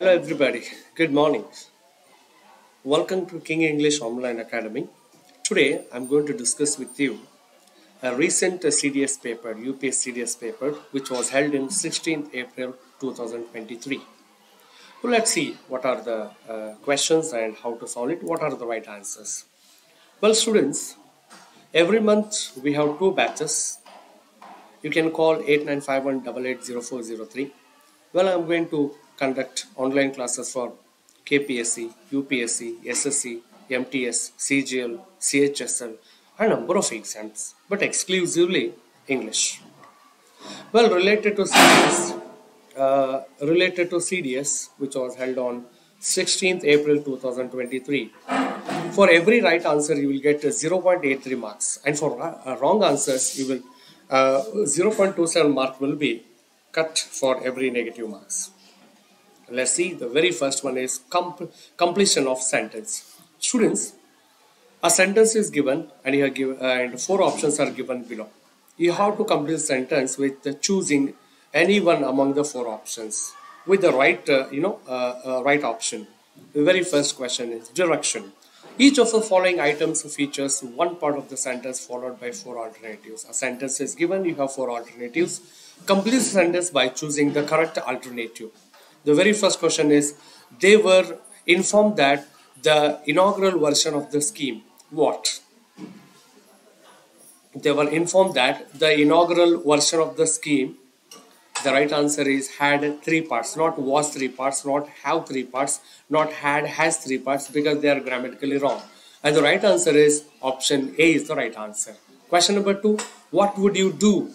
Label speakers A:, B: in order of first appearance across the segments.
A: Hello everybody, good morning. Welcome to King English Online Academy. Today I'm going to discuss with you a recent CDS paper, UPSC CDS paper, which was held in 16th April 2023. So let's see what are the questions and how to solve it, what are the right answers. Well students, every month we have two batches. You can call 8951880403. Well, I'm going to conduct online classes for KPSC, UPSC, SSC, MTS, CGL, CHSL, and a number of exams, but exclusively English. Well, related to CDS, which was held on 16th April 2023. For every right answer, you will get 0.83 marks, and for wrong answers, you will 0.27 mark will be cut for every negative marks. Let's see. The very first one is completion of sentence. Students, a sentence is given, and and four options are given below. You have to complete the sentence with choosing any one among the four options with the right, right option. The very first question is direction. Each of the following items features one part of the sentence followed by four alternatives. A sentence is given, you have four alternatives. Complete the sentence by choosing the correct alternative. The very first question is, they were informed that the inaugural version of the scheme, what? They were informed that the inaugural version of the scheme, the right answer is had three parts, not was three parts, not have three parts, not had has three parts, because they are grammatically wrong. And the right answer is option A is the right answer. Question number 2, what would you do?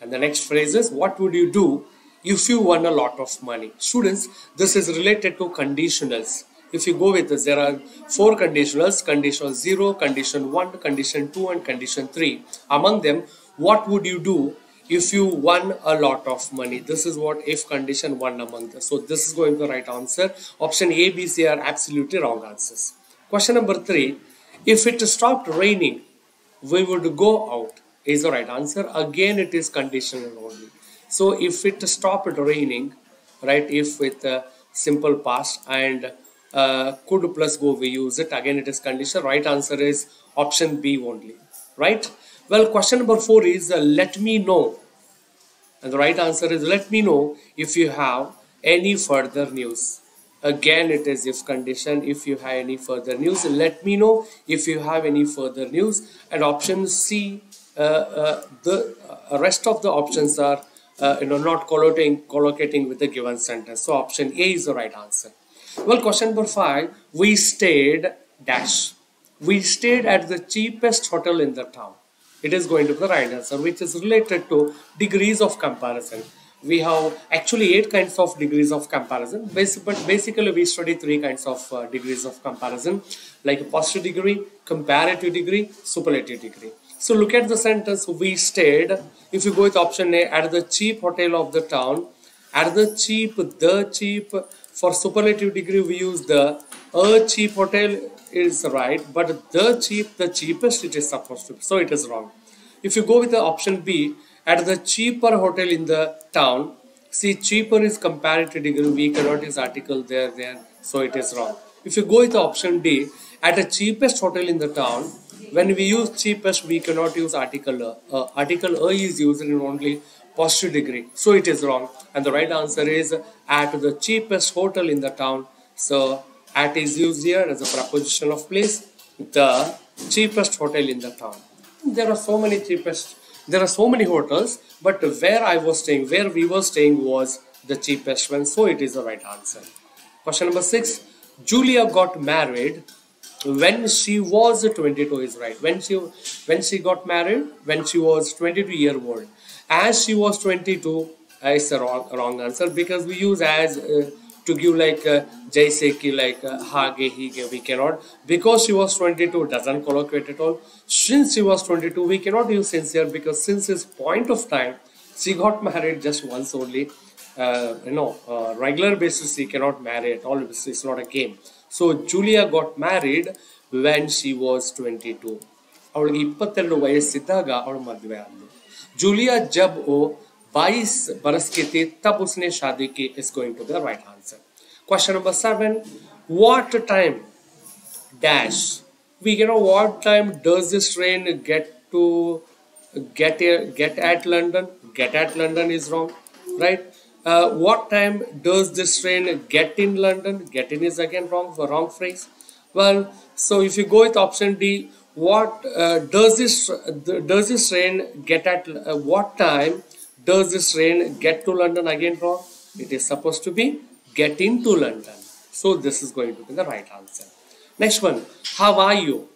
A: And the next phrase is, what would you do if you won a lot of money? Students, this is related to conditionals. If you go with this, there are four conditionals: condition 0, condition 1, condition 2, and condition 3. Among them, what would you do if you won a lot of money? This is what if condition 1 among them. So this is going to be the right answer. Option A, B, C are absolutely wrong answers. Question number 3, if it stopped raining, we would go out, is the right answer. Again, it is conditional only. So if it stopped raining, right, if with simple past and could plus go, we use it. Again, it is conditional. Right answer is option B only, right? Well, question number 4 is let me know. And the right answer is let me know if you have any further news. Again, it is if condition. If you have any further news, let me know if you have any further news. And option C, the rest of the options are not collocating with the given sentence. So option A is the right answer. Well, question number 5, we stayed dash. We stayed at the cheapest hotel in the town. It is going to be the right answer, which is related to degrees of comparison. We have actually 8 kinds of degrees of comparison, but basically we study 3 kinds of degrees of comparison, like positive degree, comparative degree, superlative degree. So look at the sentence, we stayed. If you go with option A, at the cheap hotel of the town, at the cheap, the cheap. For superlative degree, we use the a cheap hotel is right, but the cheap, the cheapest it is supposed to be. So it is wrong. If you go with the option B, at the cheaper hotel in the town, see cheaper is comparative degree, we cannot use article there, so it is wrong. If you go with the option D, at the cheapest hotel in the town, when we use cheapest, we cannot use article A. Article A is used in only positive degree, so it is wrong. And the right answer is at the cheapest hotel in the town. So at is used here as a preposition of place, the cheapest hotel in the town. There are so many hotels, but where we were staying was the cheapest one, so it is the right answer. Question number 6, Julia got married when she was 22 is right. When she got married, when she was 22-year old. As she was 22 is a wrong answer, because we use as to give like jaise ki, like hage, hige, we cannot. Because she was 22 doesn't collocate at all. Since she was 22, we cannot use since here, because since is point of time. She got married just once only. Regular basis she cannot marry at all. It's not a game. So Julia got married when she was 22. ಅವಳಿಗೆ 22 ವಯಸ್ಸಿದ್ದಾಗ ಅವಳು ಮದುವೆ ಆದ್ಲು. Julia जब वो 22 बरस की थी तब उसने शादी की, is going to be the right answer. Question number 7. What time dash what time does this train get at London? Get at London is wrong, right? What time does this train get in London? Get in is again wrong, for wrong phrase. Well, so if you go with option D, what does this train get at what time does this train get to London? Again wrong. It is supposed to be get into London. So this is going to be the right answer. Next one, how are you?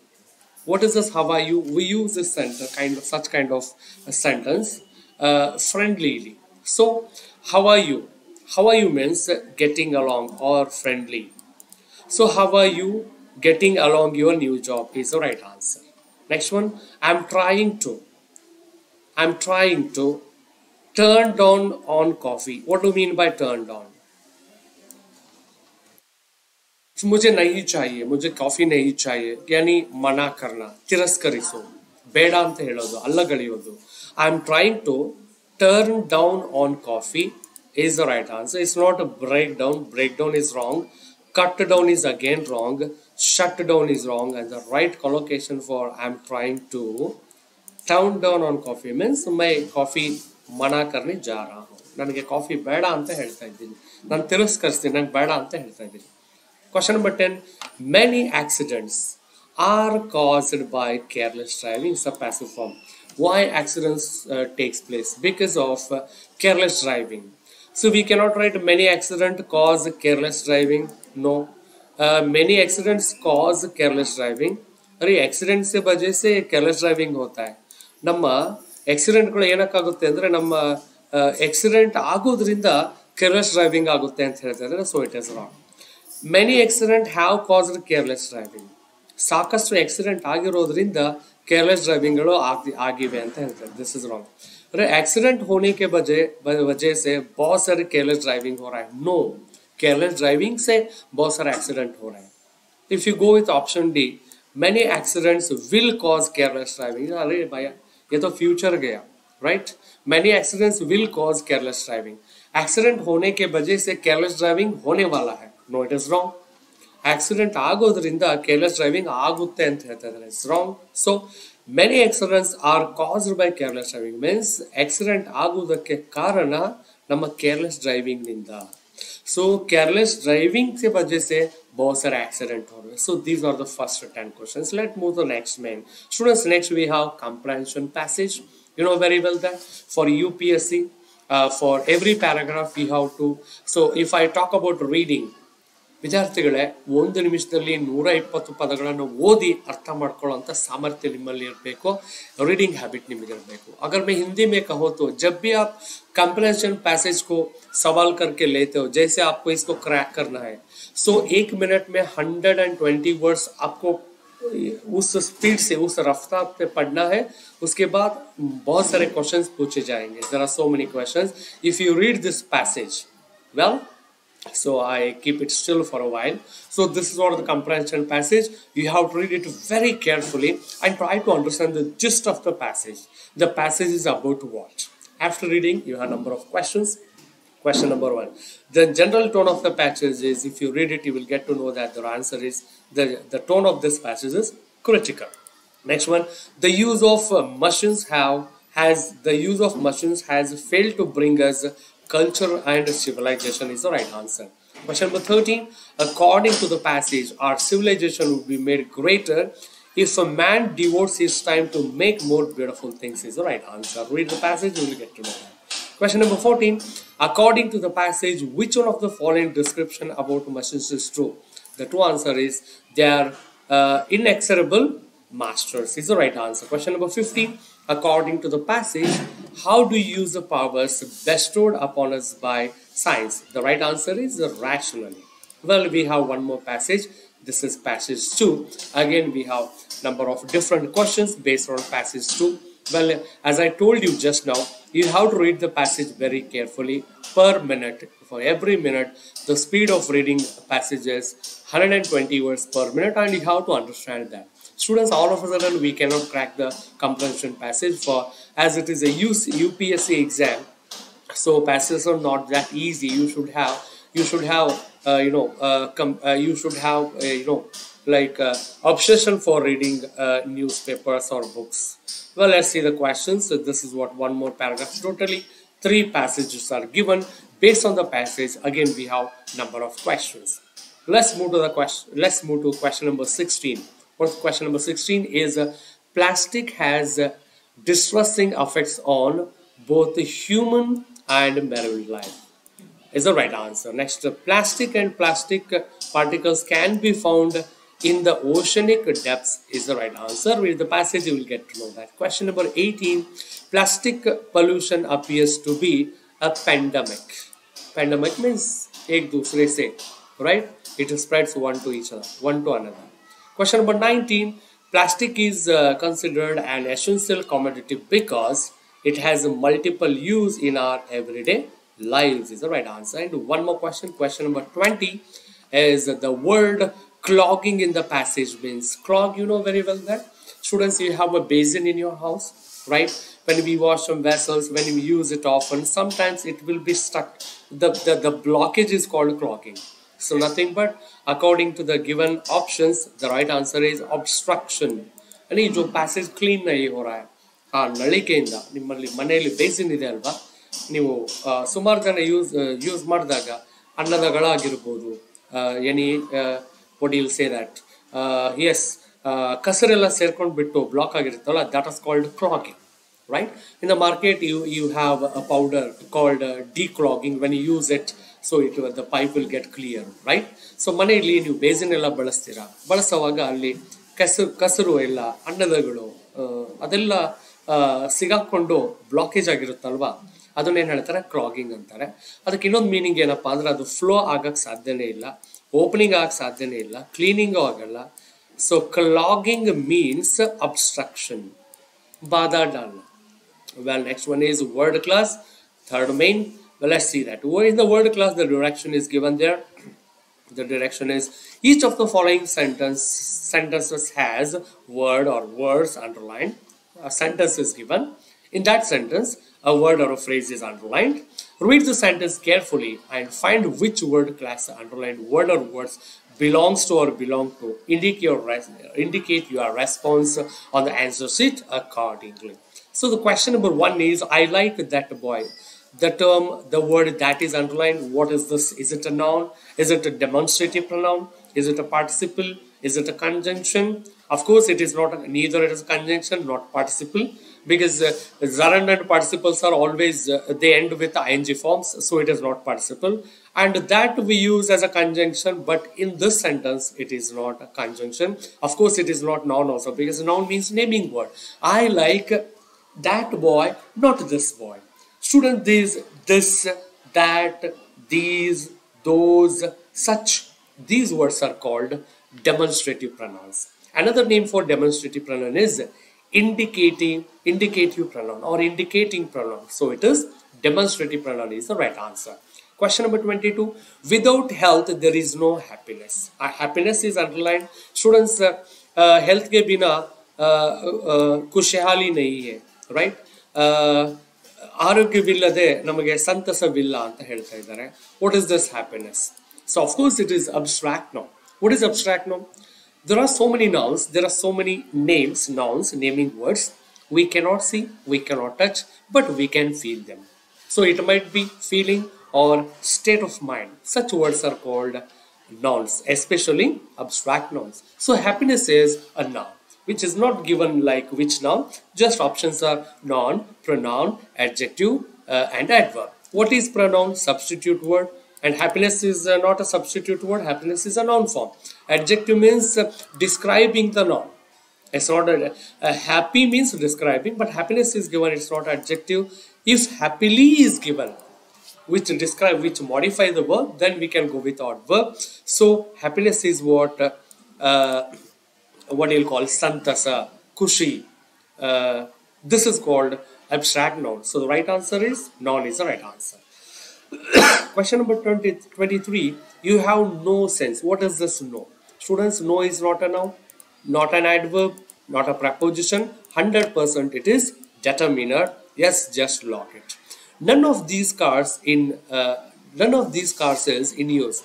A: What is this how are you? We use this such kind of a sentence friendlily. So how are you? How are you means getting along or friendly. So how are you getting along your new job is the right answer. Next one, I'm trying to turn down on coffee. What do you mean by turn down? मुझे नहीं चाहिए, मुझे coffee नहीं चाहिए, यानी मना करना, ತಿರಸ್ಕರಿಸು, ಬೇಡ ಅಂತ ಹೇಳೋದು, ಅಲ್ಲಗಳೆಯೋದು. I am trying to turn down on coffee is the right answer. It's not a breakdown. Breakdown is wrong. Cut down is again wrong. Shut down is wrong. And the right collocation for I am trying to turn down on coffee means मैं coffee मना करने जा रहा हूँ, ನನಗೆ coffee ಬೇಡ ಅಂತ ಹೇಳ್ತಾ ಇದ್ದೀನಿ, ನಾನು ತಿರಸ್ಕರಿಸ್ತೀನಿ, ನನಗೆ ಬೇಡ ಅಂತ ಹೇಳ್ತಾ ಇದ್ದೀನಿ. Question number 10. Many accidents are caused by careless driving. It's a passive form. Why accidents takes place? Because of careless driving. So we cannot write many accidents cause careless driving. No. Many accidents cause careless driving. अरे accident से वजह से careless driving होता है. ನಮ್ಮ accidentಗಳು ಏನಕ್ಕಾಗುತ್ತೆ ಅಂದ್ರೆ ನಮ್ಮ accident ಆಗೋದ್ರಿಂದ careless driving ಆಗುತ್ತೆ ಅಂತ ಹೇಳ್ತಾರೆ. So it is wrong. Many accidents have caused careless driving. ಸಾಕಷ್ಟು ಆಕ್ಸಿಡೆಂಟ್ ಆಗಿರೋದ್ರಿಂದ ಕೇರ್ಲೆಸ್ ಡ್ರೈವಿಂಗ್ ಗಳು ಆಗಿವೆ ಅಂತ ಹೇಳ್ತಾರೆ. This is wrong. अरे एक्सीडेंट होने के वजह से बहुत सारे केयरलेस ड्राइविंग हो रहा है. नो, केयरलेस ड्राइविंग से बहुत सारे एक्सीडेंट हो रहे हैं. If you go with option D, many accidents will cause careless driving. अरे भैया ये तो फ्यूचर गया, right? Many accidents will cause careless driving. Accident होने के वजह से केयरलेस ड्राइविंग होने वाला है. No, it is wrong. Accident ಆಗೋದ್ರಿಂದ ಕೇರ್ಲೆಸ್ ಡ್ರೈವಿಂಗ್ ಆಗುತ್ತೆ ಅಂತ ಹೇಳ್ತಾ ಇದ್ದಾರೆ. It's wrong. So many accidents are caused by careless driving means accident ಆಗುವುದಕ್ಕೆ ಕಾರಣ ನಮ್ಮ ಕೇರ್ಲೆಸ್ ಡ್ರೈವಿಂಗ್ ನಿಂದ. So careless driving से वजह से बहुत सारे accident हो रहे. So these are the first 10 questions. Let's move to the next main. Students, next we have comprehension passage. You know very well that for UPSC, for every paragraph we have to. So if I talk about reading, ವಿದ್ಯಾರ್ಥಿಗಳೇ, ಒಂದು ನಿಮಿಷದಲ್ಲಿ 120 ಪದಗಳನ್ನು ಓದಿ ಅರ್ಥ ಮಾಡ್ಕೊಳ್ಳೋಂಥ ಸಾಮರ್ಥ್ಯ ನಿಮ್ಮಲ್ಲಿ ಇರಬೇಕು. ರೀಡಿंग habit निम्न इरಬೇಕು. अगर मैं हिंदी में कहो तो जब भी आप कंप्रेहेंशन पैसेज को सवाल करके लेते हो, जैसे आपको इसको क्रैक करना है, सो 1 मिनट में 120 वर्ड्स आपको उस स्पीड से, उस रफ्तार पे पढ़ना है. उसके बाद बहुत सारे क्वेश्चंस पूछे जाएंगे. There are so many questions if you read this passage well. So I keep it still for a while. So this is what the comprehension passage. You have to read it very carefully and try to understand the gist of the passage. The passage is about what? After reading, you have a number of questions. Question number 1. The general tone of the passage is, if you read it, you will get to know that the answer is, the tone of this passage is critical. Next one, the use of machines has failed to bring us culture and civilization is the right answer. Question number 13. According to the passage, our civilization would be made greater if a man devotes his time to make more beautiful things is the right answer. Read the passage, you will get to know that. Question number 14. According to the passage, which one of the following description about machines is true? The true answer is they are inexorable masters is the right answer. Question number 15. According to the passage, how do you use the powers bestowed upon us by science? The right answer is rationally. Well, we have one more passage. This is passage 2. Again, we have number of different questions based on passage 2. Well, as I told you just now, you have to read the passage very carefully per minute. For every minute, the speed of reading passages 120 words per minute, and you have to understand that. Students, all of a sudden we cannot crack the comprehension passage for, as it is a UPSC exam. So passages are not that easy. You should have you should have like obsession for reading newspapers or books. Well, let's see the questions. So this is what one more paragraph. Totally three passages are given. Based on the passage, again we have number of questions. Let's move to the question. Let's move to question number 16. What's question number 16 is plastic has distressing effects on both the human and marine life. Is the right answer. Next, plastic and plastic particles can be found in the oceanic depths is the right answer. Read the passage, you will get to know that. Question number 18. Plastic pollution appears to be a pandemic. Pandemic means ek dusre se, right? It spreads one to each other, one to another. Question number 19. Plastic is considered an essential commodity because it has a multiple use in our everyday lives is the right answer. And one more question. Question number 20 is the word clogging in the passage means. Clog, you know very well that. Students, you have a basin in your house, right? When we wash some vessels, when we use it often, sometimes it will be stuck. The blockage is called clogging. So nothing but according to the given options, the right answer is obstruction. And this passage clean nahi ho raha hai. ನಳಿಕೆಯಿಂದ ನಿಮ್ಮಲ್ಲಿ ಮನೆಯಲ್ಲಿ basin ಇದೆ ಅಲ್ವಾ, ನೀವು ಸುಮಾರು ಜನ use ಮಾಡಿದಾಗ ಅನ್ನದಗಳಾಗಿರ್ಬೋದು, any what you say that, yes, ಕಸರೆಲ್ಲ ಸೇರ್ಕೊಂಡು ಬಿಟ್ಟು ಬ್ಲಾಕ್ ಆಗಿರುತ್ತಲ್ಲ, that is called clogging, right? In the market you have a powder called declogging. When you use it, so the pipe will get clear, right? So ಮನೆಯಲ್ಲಿ ನೀವು basin ಎಲ್ಲ ಬಳಸುವಾಗ ಅಲ್ಲಿ ಕಸರು ಎಲ್ಲ ಅನ್ನದಗಳು ಅದೆಲ್ಲ ಸಿಗಾಕೊಂಡು ಬ್ಲಾಕೇಜ್ ಆಗಿರುತ್ತಲ್ವಾ, ಅದನ್ನೇನು ಹೇಳ್ತಾರೆ, ಕ್ಲಾಗಿಂಗ್ ಅಂತಾರೆ. ಅದಕ್ಕೆ ಇನ್ನೊಂದು ಮೀನಿಂಗ್ ಏನಪ್ಪಾ ಅಂದ್ರೆ ಅದು ಫ್ಲೋ ಆಗಕ್ಕೆ ಸಾಧ್ಯನೇ ಇಲ್ಲ, ಓಪನಿಂಗ್ ಆಗಕ್ಕೆ ಸಾಧ್ಯನೇ ಇಲ್ಲ, ಕ್ಲೀನಿಂಗು ಆಗಲ್ಲ. ಸೊ ಕ್ಲಾಗಿಂಗ್ ಮೀನ್ಸ್ ಅಬ್ಸ್ಟ್ರಕ್ಷನ್, ಬಾಧಾ ಡಾಲ್ನ. Well, next one is word class, third main. Well, let's see that. What is the word class? The direction is given there. The direction is each of the following sentences has word or words underlined. A sentence is given. In that sentence, a word or a phrase is underlined. Read the sentence carefully and find which word class the underlined word or words belongs to or belong to. Indicate your response on the answer sheet accordingly. So the question number 1 is, I like that boy. The term, the word that is underlined, what is this? Is it a noun? Is it a demonstrative pronoun? Is it a participle? Is it a conjunction? Of course, it is not. Neither it is a conjunction, not participle, because gerund and participles are always they end with ing forms, so it is not participle. And that we use as a conjunction, but in this sentence, it is not a conjunction. Of course, it is not noun also, because noun means naming word. I like that boy, not this boy. Student, this, that, these, those, such, these words are called demonstrative pronouns. Another name for demonstrative pronoun is indicative pronoun or indicating pronoun. So it is demonstrative pronoun is the right answer. Question number 22. Without health, there is no happiness. Happiness is underlined. Students, health ke bina ಖುಷಿಹಾಲಿ nahi hai, right? ಆರೋಗ್ಯವಿಲ್ಲದೆ ನಮಗೆ ಸಂತಸವಿಲ್ಲ ಅಂತ ಹೇಳ್ತಾ ಇದ್ದಾರೆ. What is this happiness? So of course it is abstract noun. What is abstract noun? There are so many nouns, there are so many names, nouns, naming words. We cannot see, we cannot touch, but we can feel them. So it might be feeling or state of mind. Such words are called nouns, especially abstract nouns. So happiness is a noun, which is not given like which noun. Just options are noun, pronoun, adjective, and adverb. What is pronoun? Substitute word. And happiness is not a substitute word. Happiness is a noun form. Adjective means describing the noun. It's not happy means describing, but happiness is given. It's not adjective. If happily is given, which describe, which modify the verb, then we can go with adverb. So happiness is what you'll call santasa, kushi. This is called abstract noun. So the right answer is noun is the right answer. Question number 23. You have no sense. What is this no? Students, no is not a noun, not an adverb, not a preposition. 100% it is determiner. Yes, just lock it. None of these cars is in use.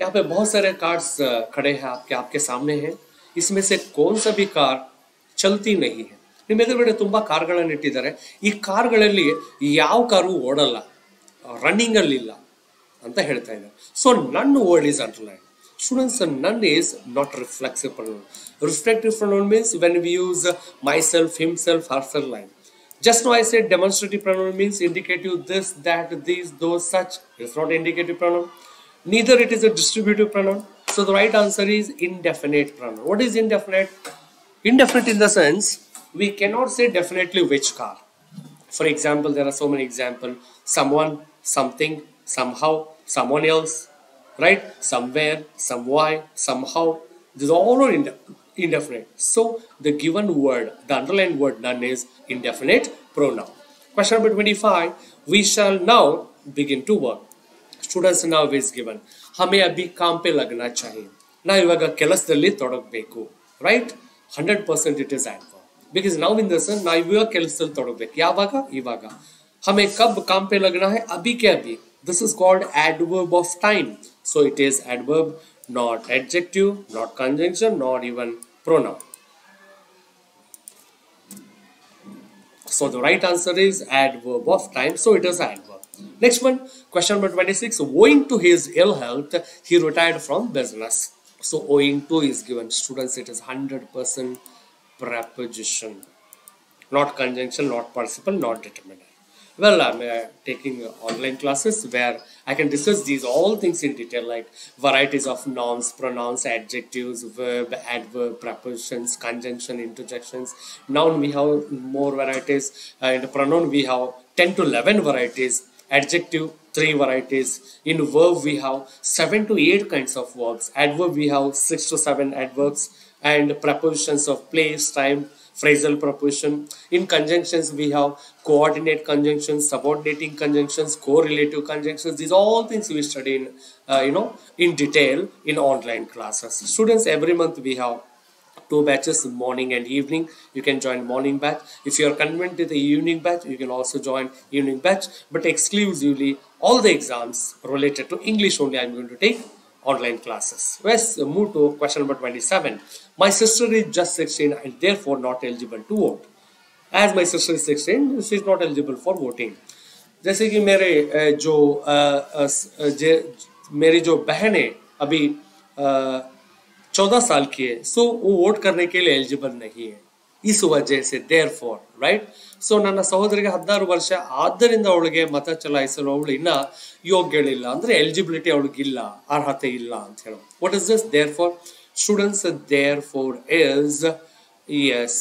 A: यहाँ पे बहुत सारे cars खड़े हैं आपके आपके सामने हैं. इसमें से कौन सा भी कार ಚಲ್ತಿ नहीं है. ನಿಮ್ಮ ಎದುರುಗಡೆ ತುಂಬಾ ಕಾರ್ಗಳನ್ನು ಇಟ್ಟಿದ್ದಾರೆ. ಈ ಕಾರ್ಗಳಲ್ಲಿ ಯಾವ ಕಾರು ಓಡಲ್ಲ, ರನ್ನಿಂಗ್ ಅಲ್ಲಿ ಇಲ್ಲ ಅಂತ ಹೇಳ್ತಾ ಇದ್ದಾರೆ. ಸೊ ನನ್ word is underline. Students, none is not reflexive pronoun. Reflective pronoun means when we use myself, himself, herself line. Just now I said demonstrative pronoun means indicative this, that, these, those, such. It's not indicative pronoun. Neither it is a distributive pronoun. So the right answer is indefinite pronoun. What is indefinite? Indefinite in the sense we cannot say definitely which car. For example, there are so many examples. Someone, something, somehow, someone else. Right? Somewhere, some why, somehow. These all are indefinite. So the given word, the underlined word none is indefinite pronoun. Question number 25. We shall now begin to work. Students, now is given. हमें अभी काम पे लगना चाहिए. ना इवाग ಕೆಲಸದಲ್ಲಿ ತೊಡಗಬೇಕು. Right? 100% it is adverb. Because now in the sense, ना इवाग ಕೆಲಸದಲ್ಲಿ ತೊಡಗಬೇಕು. ಯಾವಾಗ? ಇವಾಗ. हमें कब काम पे लगना है? अभी के अभी. This is called adverb of time. So it is adverb, not adjective, not conjunction, not even pronoun. So the right answer is adverb of time. So it is adverb. Next one, question number 26. Owing to his ill health, he retired from business. So owing to is given. Students, it is 100% preposition. Not conjunction, not participle, not determinant. Well, I'm taking online classes where I can discuss these all things in detail, like varieties of nouns, pronouns, adjectives, verb, adverb, prepositions, conjunction, interjections. Noun we have more varieties, and pronoun we have 10 to 11 varieties. Adjective 3 varieties. In verb we have 7 to 8 kinds of verbs. Adverb we have 6 to 7 adverbs, and prepositions of place, time, phrasal preposition. In conjunctions we have coordinate conjunctions, subordinating conjunctions, correlative conjunctions. These all things we study in in detail in online classes. Students, every month we have 2 batches, morning and evening. You can join morning batch. If you are convenient with the evening batch, you can also join evening batch, but exclusively all the exams related to English only I am going to take online classes. Let's move to question number 27. My sister is just 16 and therefore not eligible to vote. As my sister is 16, she is not eligible for voting. जैसे कि मेरी जो बहन है अभी 14 साल की है, सो वो वोट करने के लिए एलिजिबल नहीं है. इस वजह से therefore, right? ಸೊ ನನ್ನ ಸಹೋದರಿಗೆ 16 ವರ್ಷ ಆದ್ದರಿಂದ ಅವಳಿಗೆ ಮತ ಚಲಾಯಿಸಲು ಅವಳು ಇನ್ನ ಯೋಗ್ಯಳಿಲ್ಲ, ಅಂದ್ರೆ ಎಲಿಜಿಬಿಲಿಟಿ ಅವಳಿಗಿಲ್ಲ, ಅರ್ಹತೆ ಇಲ್ಲ ಅಂತ ಹೇಳೋ. What is this therefore? Students, therefore is yes,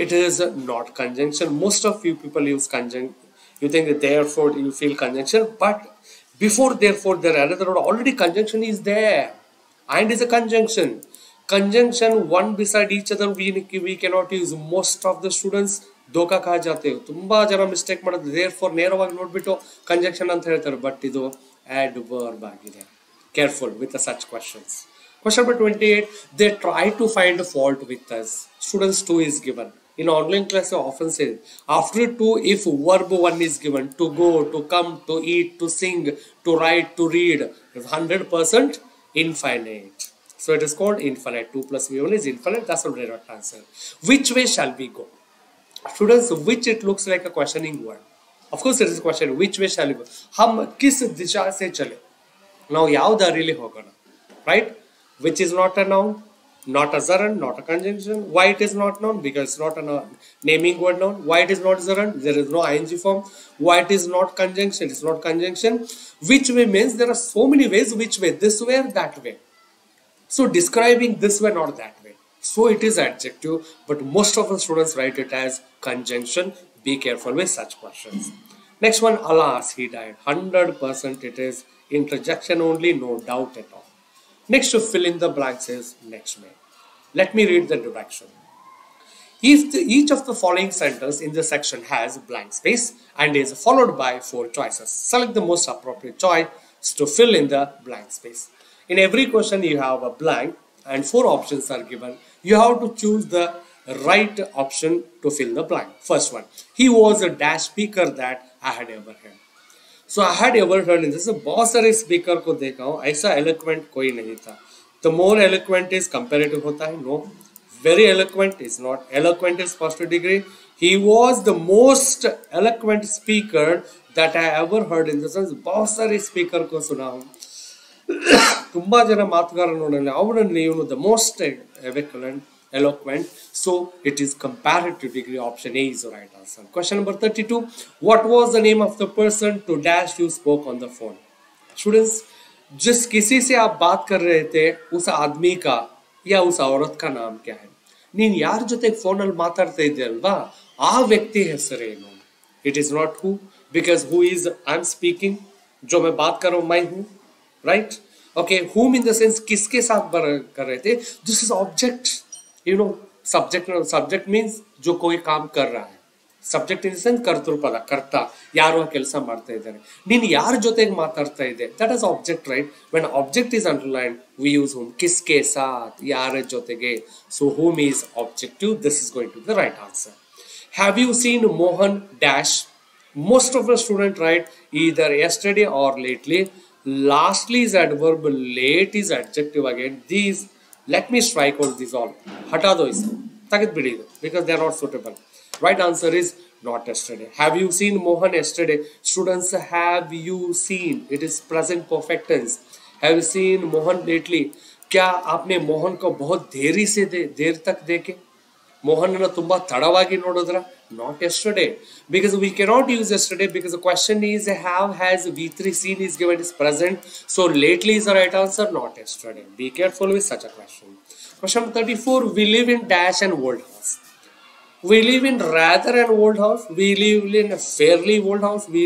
A: it is not conjunction. Most of you people use conjunction. You think that therefore you feel conjunction, but before therefore there another word. Already conjunction is there, and is a conjunction. Conjunction one beside each other we cannot use. Most of the students धोखा खा जाते हो, ತುಂಬಾ ಜನ mistake ಮಾಡೋದು. therefore ನೇರವಾಗಿ ನೋಡ್ಬಿಟ್ಟು conjunction ಅಂತ ಹೇಳ್ತಾರೆ, ಬಟ್ ಇದು adverb ಆಗಿದೆ. Careful with such questions. Question number 28. They try to find fault with us. Students, 2 is given. In online class I often say after 2 if verb 1 is given, to go, to come, to eat, to sing, to write, to read, is 100% infinite. So it is called infinite. 2 plus v1 is infinite. That's the direct answer. Which way shall we go? Students, which it looks like a questioning word. Of course it is a question. Which way shall we go? हम किस दिशा से चले? Now ಯಾವ ದಾರಿಯಲ್ಲಿ ಹೋಗೋಣ? Right? Which is not a noun, not a gerund, not a conjunction. Why it is not noun? Because it's not a naming word noun. Why it is not gerund? There is no ing form. Why it is not conjunction? It's not conjunction. Which way means there are so many ways. Which way? This way or that way? So describing this way, not that way. So it is adjective, but most of the students write it as conjunction. Be careful with such questions. Next one, alas, he died. 100% it is interjection only, no doubt at all. Next to fill in the blanks is next way. Let me read the direction. If each of the following sentence in the section has blank space and is followed by 4 choices, select the most appropriate choice to fill in the blank space. In every question you have a blank and 4 options are given. You have to choose the right option to fill the blank. First one, he was a dash speaker that I had ever heard. So I had ever heard in this, बहुत सारे speaker को देखा हूँ, ऐसा eloquent कोई नहीं था. The more eloquent is comparative होता है, no. Very eloquent is not. Eloquent is first degree. He was the most eloquent speaker that I ever heard in the sense. बहुत सारे स्पीकर को सुना हूँ, ತುಂಬಾ ಜನ ಮಾತುಗಾರರನ್ನು ಅವರನ್ನು ಇವನು the most eloquent. So it is comparative degree. Option A is the right answer. Question number 32. What was the name of the person to dash you spoke on the phone? Students, जिस किसी से आप बात कर रहे थे उस आदमी का या उस औरत का नाम क्या है? ನೀನ್ ಯಾರ ಜೊತೆ ಫೋನ್ ಅಲ್ಲಿ ಮಾತಾಡ್ತಾ ಇದ್ದೆ ಅಲ್ವಾ, ಆ ವ್ಯಕ್ತಿ ಹೆಸರೇನು? It is not who, because who is I am speaking, जो मैं बात कर रहा हूं मैं हूं, right? Okay, whom in the sense किसके साथ कर रहे थे, this is object, you know. Subject means जो कोई काम कर रहा है, ಸಬ್ಜೆಕ್ಟ್ ಇನ್ ದ ಸೆನ್ಸ್ ಕರ್ತೃಪದ, ಕರ್ತ, ಯಾರು ಆ ಕೆಲಸ ಮಾಡ್ತಾ ಇದ್ದಾರೆ. ನೀನು ಯಾರ ಜೊತೆಗೆ ಮಾತಾಡ್ತಾ ಇದೆ, that is object, right? When object is underline we use whom, ಕಿಸ್ಕೆ ಸಾಥ್, ಯಾರ ಜೊತೆಗೆ. So whom is objective. This is going to the right answer. Have you seen Mohan Dash? Most of the student write either yesterday or lately. Lastly is adverb, late is adjective again. These, let me strike out these all. हटा दो इसे, ताकि बिड़ी दो, because they are not suitable. Right answer is not yesterday. Have you seen Mohan yesterday? Students, have you seen? It is present perfect tense. Have you seen Mohan lately? क्या आपने मोहन को बहुत देर तक देखे? मोहन ತುಂಬಾ ತಡವಾಗಿ ನೋಡಿದ್ರ? Not yesterday, because we cannot use yesterday, because the question is have, has, V3 seen is given is present. So lately is the right answer, not yesterday. Be careful with such a question. Question 34. We live in dash and old house. We live in rather an old house. We live in a fairly old house. We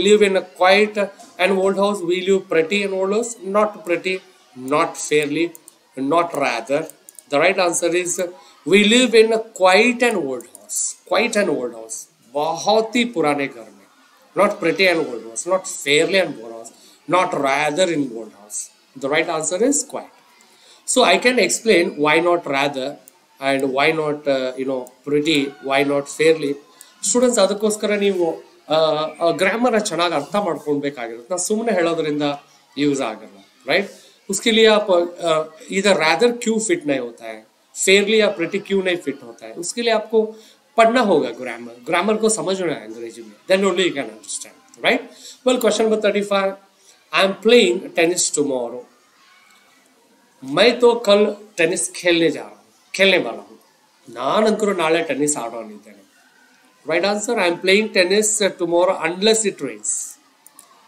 A: live in a quite an old house. We live pretty an old house. Not pretty, not fairly, not rather. The right answer is we live in a quite an old house. Quite an old house. बहुत ही पुराने घर में. Not pretty and old house. Not fairly and old house. Not rather in old house. The right answer is quite. So I can explain why not rather and why not pretty, why not fairly. Students, ಅದಕ್ಕೋಸ್ಕರ ನೀವು grammar ಚೆನ್ನಾಗಿ ಅರ್ಥ ಮಾಡ್ಕೊಳ್ಬೇಕಾಗಿರುತ್ತೆ. ನಾನು ಸುಮ್ಮನೆ ಹೇಳೋದ್ರಿಂದ use ಆಗಲ್ಲ, right? उसके लिए आप इधर rather क्यों फिट नहीं होता है, फेयरली या प्रिटी क्यों नहीं फिट होता है, उसके लिए आपको पढ़ना होगा ग्रामर को समझना है अंग्रेजी में, then only you can understand, right? Well, question number 35. I am playing tennis tomorrow. मैं तो कल टेनिस खेलने वाला हूँ. नानंकरू नाले tennis आडोनिದ್ದೇನೆ. Right answer, I am playing tennis tomorrow unless it rains,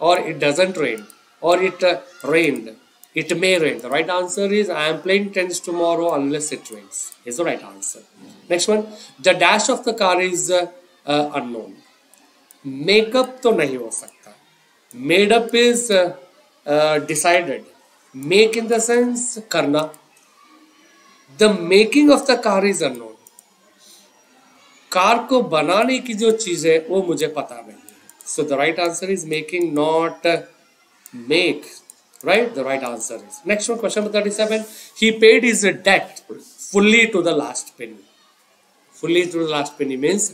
A: or it doesn't rain, or it rained. It may rain. The right answer is I am playing tennis tomorrow unless it rains. Is the right answer. Next one. The dash of the car is unknown. Makeup तो नहीं हो सकता. Made up is decided. Make in the sense करना. The making of the car is unknown. Car को बनाने की जो चीज है वो मुझे पता नहीं है. So the right answer is making, not make. Right? The right answer is. Next one, question number 37. He paid his debt fully to the last penny. Fully to the last penny means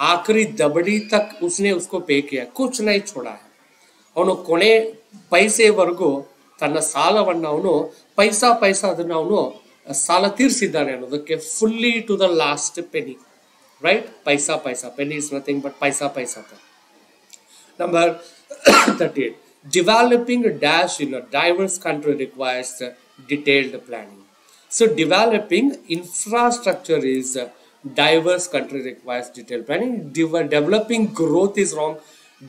A: आखिरी दबड़ी तक उसने उसको पे किया, कुछ नहीं छोड़ा है. ಅವನು ಕೊನೆ ಪೈಸೆವರೆಗೂ ತನ್ನ ಸಾಲವನ್ನು ಅವನು ಪೈಸಾ ಅದನ್ನು ಅವನು ಸಾಲ ತೀರಿಸಿದ್ದಾನೆ ಅನ್ನೋದಕ್ಕೆ fully to the last penny, right? Paisa penny is nothing but paisa. Number 38. Developing a dash in a diverse country requires detailed planning. So developing infrastructure is diverse country requires detailed planning. Developing growth is wrong.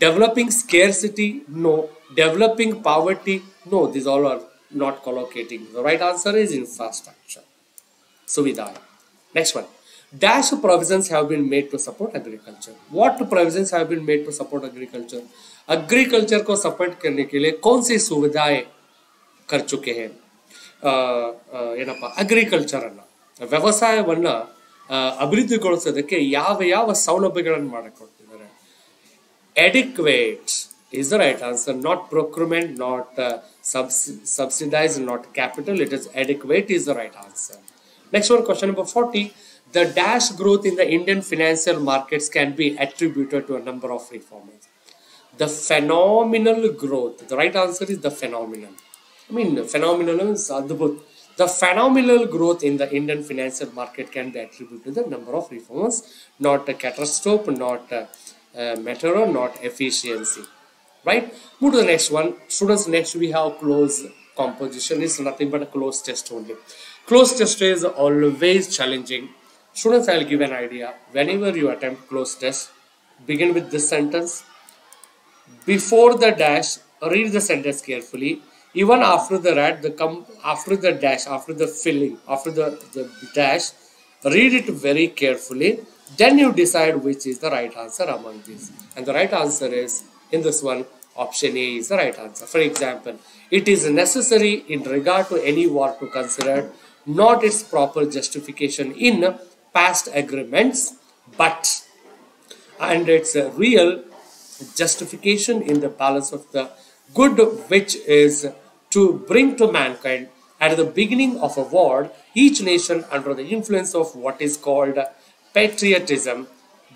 A: Developing scarcity, no. Developing poverty, no. These all are not collocating. The right answer is infrastructure. Suvidha. Next one. Dash provisions have been made to support agriculture. What provisions have been made to support agriculture? Agriculture को support करने के लिए कौन सी सुविधाएं कर चुके हैं? ಏನಪ್ಪ, ಅಗ್ರಿಕಲ್ಚರ್ ಅನ್ನ, ವ್ಯವಸಾಯವನ್ನ ಅಭಿವೃದ್ಧಿಗೊಳಿಸೋದಕ್ಕೆ ಯಾವ ಸೌಲಭ್ಯಗಳನ್ನು ಮಾಡಿಕೊಡ್ತಿದ್ದಾರೆ? Adequate is the right answer, not procurement, not subsidized, not capital. It is adequate is the right answer. Next one, question number 40. The dash growth in the Indian financial markets can be attributed to a number of reformers. The phenomenal growth. The right answer is the phenomenal. I mean, phenomenal is adbhut. The phenomenal growth in the Indian financial market can be attributed to the number of reforms, not a catastrophe, not matter, not efficiency. Right? Move to the next one. Students, next we have close composition. It's nothing but a close test only. Close test is always challenging. Students, I'll give an idea. Whenever you attempt close test, begin with this sentence. Before the dash, read the sentence carefully. Even after the after the dash, after the filling, after the dash, read it very carefully. Then you decide which is the right answer among these. And the right answer is, in this one, option A is the right answer. For example, it is necessary in regard to any war to consider not its proper justification in past agreements, but and its real justification in the balance of the good, which is to bring to mankind at the beginning of a war each nation under the influence of what is called patriotism,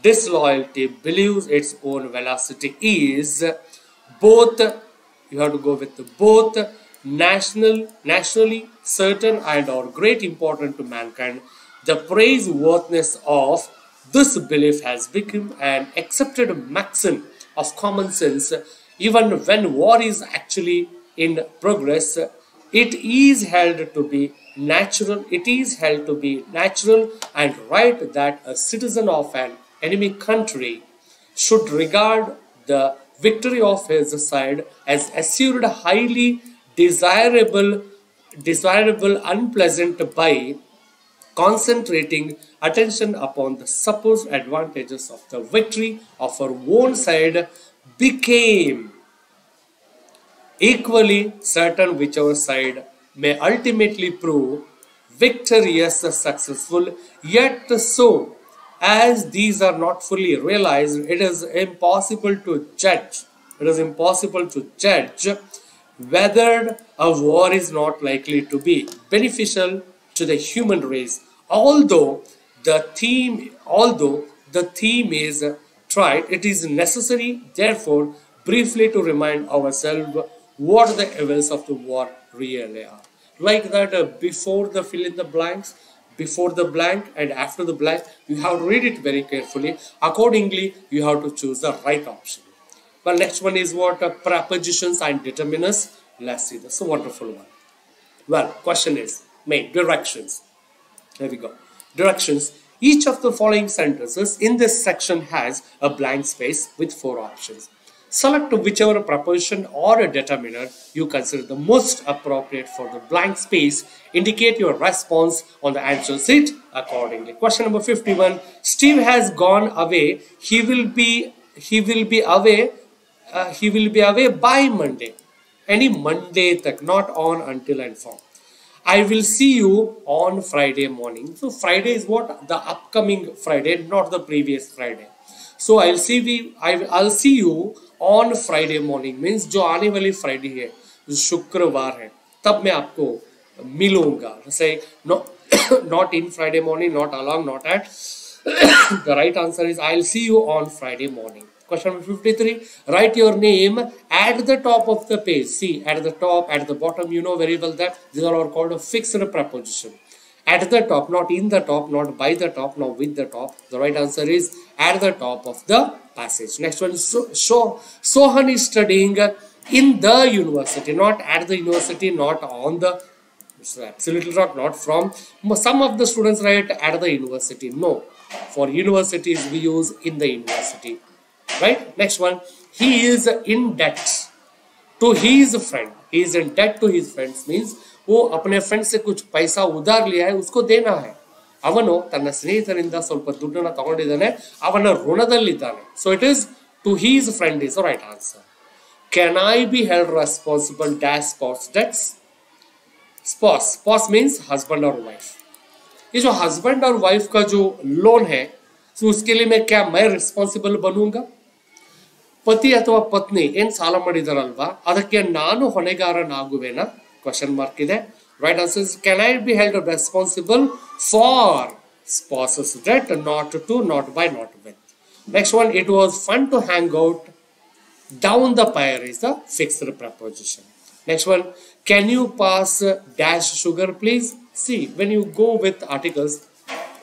A: disloyalty, believes its own velocity is both, you have to go with both nationally certain and or great important to mankind. The praiseworthiness of this belief has become an accepted maxim of common sense. Even when war is actually in progress, it is held to be natural. It is held to be natural and right that a citizen of an enemy country should regard the victory of his side as assured, highly desirable, unpleasant by concentrating attention upon the supposed advantages of the victory of our own side, became equally certain whichever side may ultimately prove victorious, successful. Yet so, as these are not fully realized, it is impossible to judge. It is impossible to judge whether a war is not likely to be beneficial to the human race, although the theme is tried. It is necessary, therefore, briefly to remind ourselves what the evils of the war really are. Like that, before the fill in the blanks, before the blank and after the blank, you have to read it very carefully. Accordingly, you have to choose the right option. Well, next one is what? Prepositions and determinants. Let's see, that's a wonderful one. Well, question is made. Directions. There we go. Directions. Each of the following sentences in this section has a blank space with 4 options. Select whichever preposition or a determiner you consider the most appropriate for the blank space. Indicate your response on the answer sheet accordingly. Question number 51. Steve has gone away. He will be away by Monday. Any Monday tak, not on, until and from. I will see you on Friday morning. So Friday is what? The upcoming Friday, not the previous Friday. So I'll see you on Friday morning means जो आने वाली Friday है, जो शुक्रवार है, तब मैं आपको मिलूंगा. Say not in Friday morning, not along, not at. The right answer is I'll see you on Friday morning. Question number 53. Write your name at the top of the page. See, at the top, at the bottom, you know very well that these are all called a fixed preposition. At the top, not in the top, not by the top, not with the top. The right answer is at the top of the passage. Next one is Sohan is studying in the university, not at the university, not on the. So absolutely not from. Some of the students write at the university. No, for universities we use in the university. Right? Next one. He is in debt to his friend. He is in debt to his friends means वो अपने friend से कुछ पैसा उधार लिया है, उसको देना है. ಅವನು ತನ್ನ ಸ್ನೇಹಿತರಿಂದ ಸ್ವಲ್ಪ ದುಡ್ಡನ್ನು ತಗೊಂಡಿದ್ದಾನೆ, ಅವನ ಋಣದಲ್ಲಿದ್ದಾನೆ. So it is to his friend is the right answer. Can I be held responsible dash spouse debts? Spouse means husband or wife. ये जो husband और wife का जो लोन है, तो उसके लिए मैं responsible बनूंगा? ಪತಿ ಅಥವಾ ಪತ್ನಿ ಏನ್ ಸಾಲ ಮಾಡಿದಾರಲ್ವಾ, ಅದಕ್ಕೆ ನಾನು ಹೊಣೆಗಾರನಾಗುವೆನಾ? Question mark ಇದೆ. Right answer is can I be held responsible for spouse's debt, not to, not by, not with. Next one, it was fun to hang out Down the pair is the fixed preposition. Next one, can you pass dash sugar please? See, when you go with articles,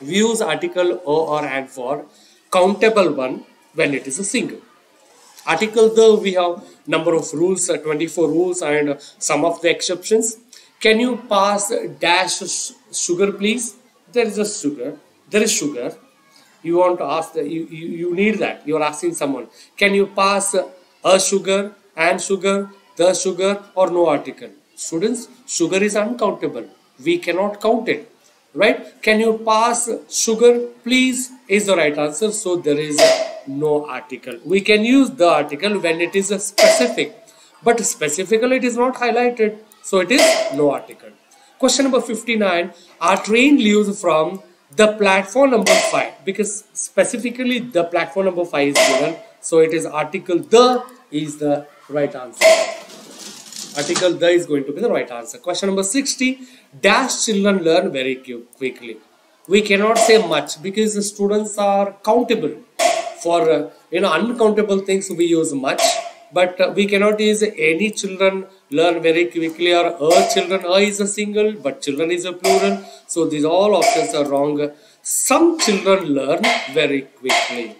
A: we use article o or and for countable one when it is a single. Article the we have number of rules, 24 rules and some of the exceptions. Can you pass dash sugar please? There is a sugar. There is sugar. You want to ask you need that. You are asking someone. Can you pass a sugar, and sugar, the sugar, or no article? Students, sugar is uncountable. We cannot count it. Right? Can you pass sugar please is the right answer. So there is no article. We can use the article when it is a specific, but specifically it is not highlighted, so it is no article. Question number 59, our train leaves from the platform number 5, because specifically the platform number 5 is given, so it is article the is the right answer. Article the is going to be the right answer. Question number 60, dash children learn very quickly. We cannot say much because the students are countable. For uncountable things we use much, but we cannot use any children learn very quickly, or children. Is a single but children is a plural, so these all options are wrong. Some children learn very quickly.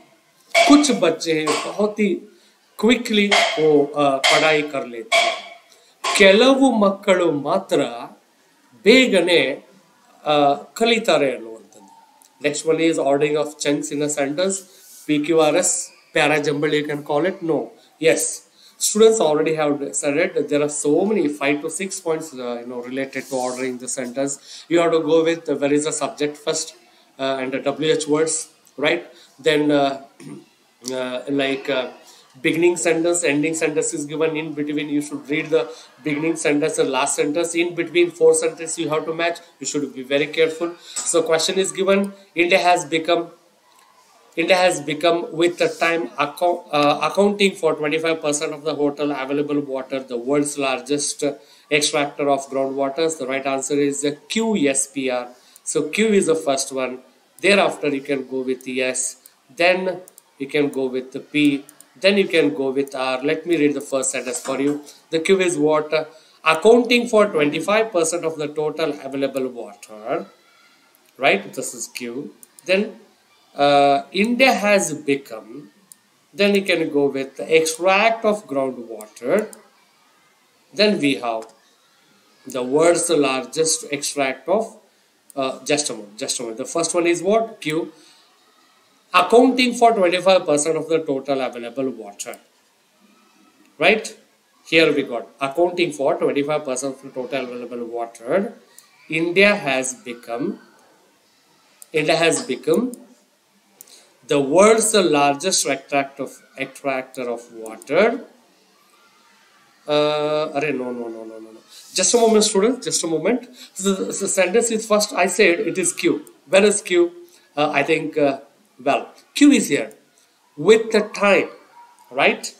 A: कुछ बच्चे बहुत ही quickly वो पढ़ाई कर लेते हैं. ಕೆಲವು ಮಕ್ಕಳು ಮಾತ್ರ ಬೇಗನೆ ಕಲಿತಾರೆ ಅನ್ನುವಂಥದ್ದು. Next one is ordering of chunks in a sentence. PQRS, para jumble you can call it. No. Yes. Students already have said it. There are so many 5 to 6 points related to ordering the sentence. You have to go with where is the subject first and the WH words, right? Then beginning sentence, ending sentence is given. In between you should read the beginning sentence and last sentence. In between 4 sentences you have to match. You should be very careful. So question is given, India has become with the time accounting for 25% of the total available water, the world's largest extractor of groundwater. The right answer is QSPR. So Q is the first one. Thereafter you can go with S. Then you can go with the P. Then you can go with R. Let me read the first sentence for you. The Q is what? Accounting for 25% of the total available water. Right? This is Q. Then India has become. Then you can go with the extract of groundwater. Then we have the world's largest extract of. Just a moment. The first one is what? Q. Accounting for 25% of the total available water. Right? Here we got accounting for 25% of the total available water. India has become the world's largest extractor of water. No. Just a moment, students. Just a moment. So the sentence is first. I said it is Q. Where is Q? I think. Q is here. With the time, right?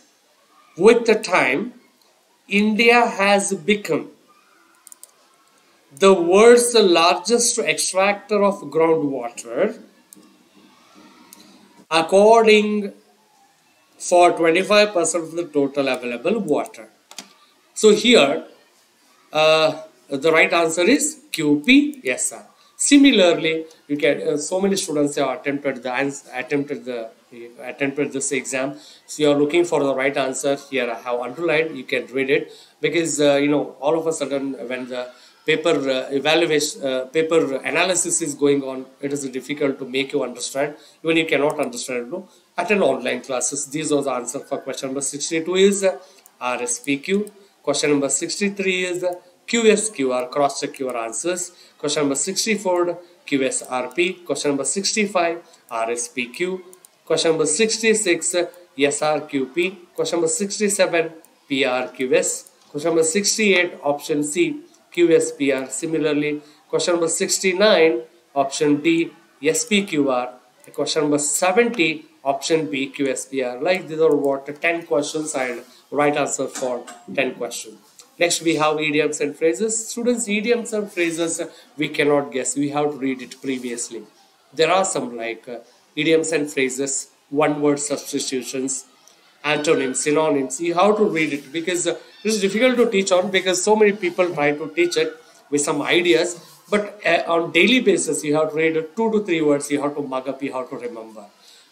A: With the time, India has become the world's largest extractor of groundwater, according for 25% of the total available water. So here, the right answer is QPSR. Similarly, you can so many students have attempted this exam. So you are looking for the right answer. Here I have underlined. You can read it because all of a sudden when the paper paper analysis is going on, it is difficult to make you understand. Even you cannot understand. Attend online classes. These are the answer for question number 62 is RSPQ. Question number 63 is QSQR, cross-check your answers. Question number 64, QSRP. Question number 65, RSPQ. Question number 66, SRQP. Question number 67, PRQS. Question number 68, option C, QSPR. Similarly, question number 69, option D, SPQR. Question number 70, option B, QSPR. Like these are what 10 questions and right answer for 10 questions. Next we have idioms and phrases. Students, idioms and phrases we cannot guess. We have to read it previously. There are some like idioms and phrases, one word substitutions, antonyms, synonyms. You have to read it because it's difficult to teach on, because so many people try to teach it with some ideas, but on daily basis you have to read 2 to 3 words, you have to mug up, you have to remember.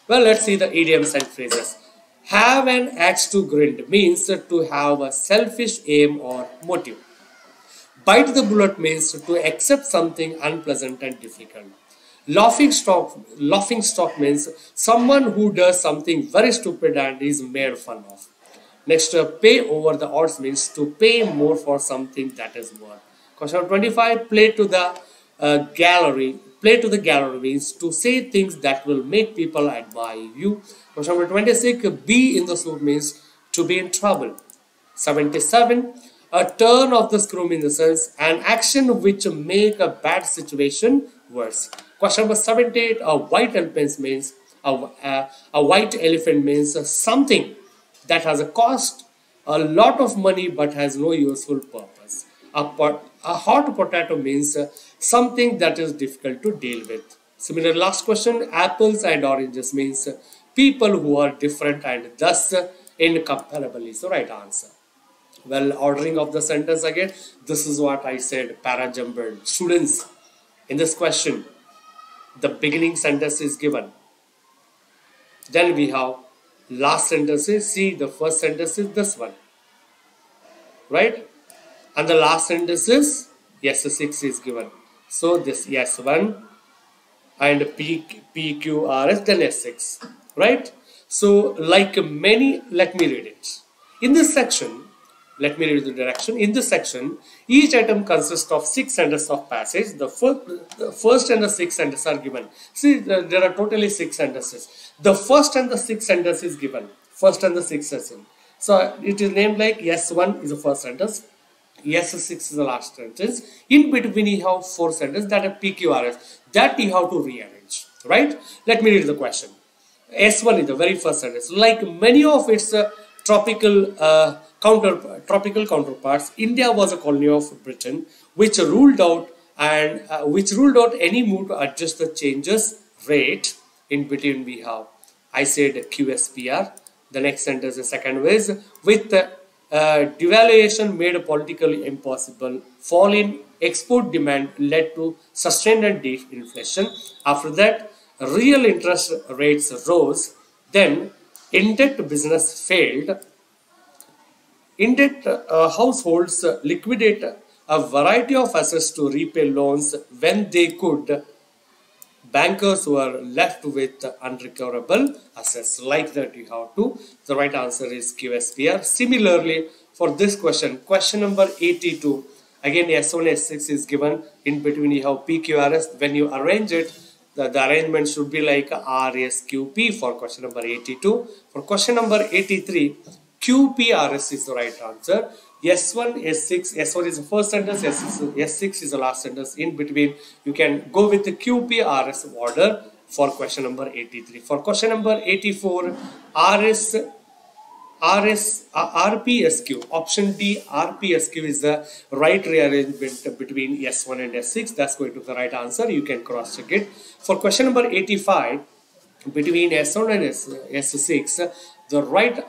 A: Well, let's see the idioms and phrases. Have an axe to grind means to have a selfish aim or motive. Bite the bullet means to accept something unpleasant and difficult. Laughing stock means someone who does something very stupid and is made fun of. Next, pay over the odds means to pay more for something that is worth. Question number 25, play to the gallery. Play to the gallery means to say things that will make people admire you. Question number 26, be in the soup means to be in trouble. 77, a turn of the screw in the sense an action which make a bad situation worse. Question number 78, a white elephant means a white elephant means something that has a cost a lot of money but has no useful purpose. A hot potato means something that is difficult to deal with. Similar last question, apples and oranges means people who are different and thus incomparable is the right answer. Well, ordering of the sentence again, this is what I said, para jumbled. Students, in this question, the beginning sentence is given. Then we have last sentences. See, the first sentence is this one, right? And the last sentence is yes, 6 is given. So this yes 1 and PQRS, then S6, right? So like many, let me read it. In this section, let me read the direction. In this section, each item consists of 6 sentences of passage. The first and the 6th sentence are given. See, there are totally 6 sentences. The first and the 6th sentence is given. First and the 6th sentence. So it is named like yes 1 is the first sentence. Yes 6 is the last sentence. In between you have 4 sentences that are PQRS. That you have to rearrange. Right? Let me read the question. S1 is the very first sentence. Like many of its tropical counterparts, India was a colony of Britain, which ruled out any move to adjust the changes rate. In between we have, I said QSPR. The next sentence, the second is with devaluation made politically impossible. Fall in export demand led to sustained and deep inflation. After that, real interest rates rose. Then, in-debt business failed. In-debt households liquidate a variety of assets to repay loans when they could. Bankers were left with unrecoverable assets. Like that you have to. The right answer is QSPR. Similarly, for this question, question number 82, again S1, S6 is given. In between you have PQRS. When you arrange it, the arrangement should be like RSQP for question number 82. For question number 83, QPRS is the right answer. S1, S6, S1 is the first sentence, S6 is the last sentence. In between, you can go with the QPRS order for question number 83. For question number 84, RPSQ, option D, RPSQ is the right rearrangement between S1 and S6. That's going to be the right answer. You can cross check it. For question number 85, between S1 and S6, the right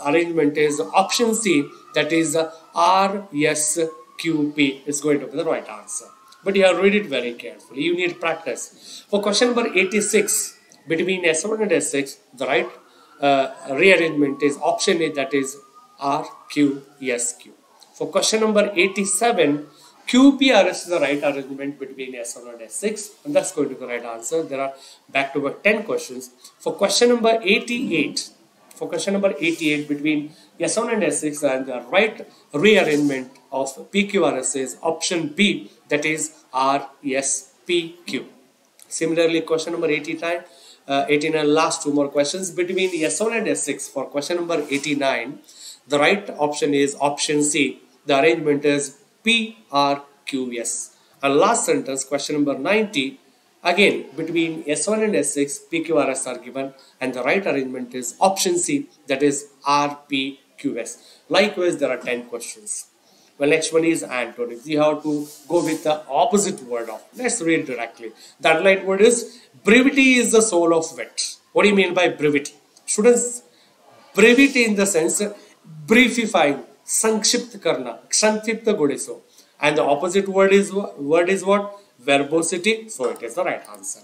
A: arrangement is option C, that is RSQP is going to be the right answer. But you have to read it very carefully. You need practice. For question number 86, between S1 and S6, the right rearrangement is option A, that is RQSQ. For question number 87, QPRS is the right arrangement between S1 and S6, and that's going to be the right answer. There are back to back 10 questions. For question number 88, between S1 and S6, and the right rearrangement of PQRS is option B, that is RSPQ. Similarly, question number 89, last 2 more questions between S1 and S6. For question number 89, the right option is option C. The arrangement is PRQS. And last sentence, question number 90, again between S1 and S6, PQRS are given, and the right arrangement is option C, that is RPQS. Likewise, there are 10 questions. Well, next one is antonyms. You have to go with the opposite word of. Let's read directly. The underlined word is brevity is the soul of wit. What do you mean by brevity? Students, brevity in the sense briefifying, संक्षिप्त करना, संक्षिप्तಗೊಳಿಸು. And the opposite word is what? Verbosity. So it is the right answer.